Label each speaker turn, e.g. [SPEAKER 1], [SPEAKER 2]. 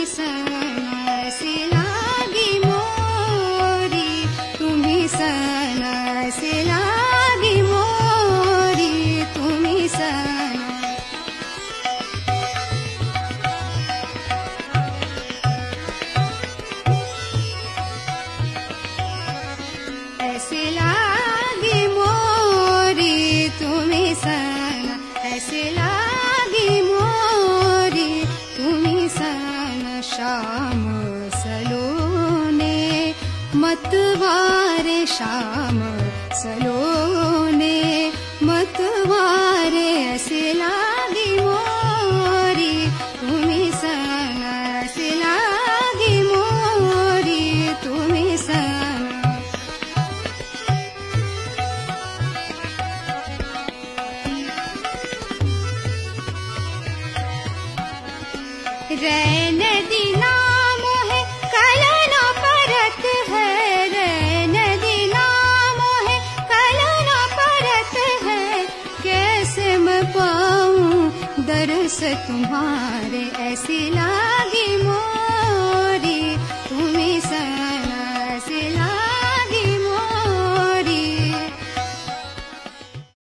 [SPEAKER 1] सन ऐसी लागी मोरी, तुम्ही सन ऐसी लागी मोरी, तुम्ही सन ऐसी लागी मोरी, तुम्ही सन ऐसी लागी मोरी, तुम्ही सन श्याम सलोने मतवारे, श्याम सलोने मतवारे, ऐसी लागी मोरी, तुम्ही सन ऐसी लागी मोरी, तुम्ही सन रैन दीना मोहे कल न परत है, रैन दीना मोहे कल न परत है, कैसे मैं पाऊं दर्श तुम्हारे, ऐसी लागी मोरी।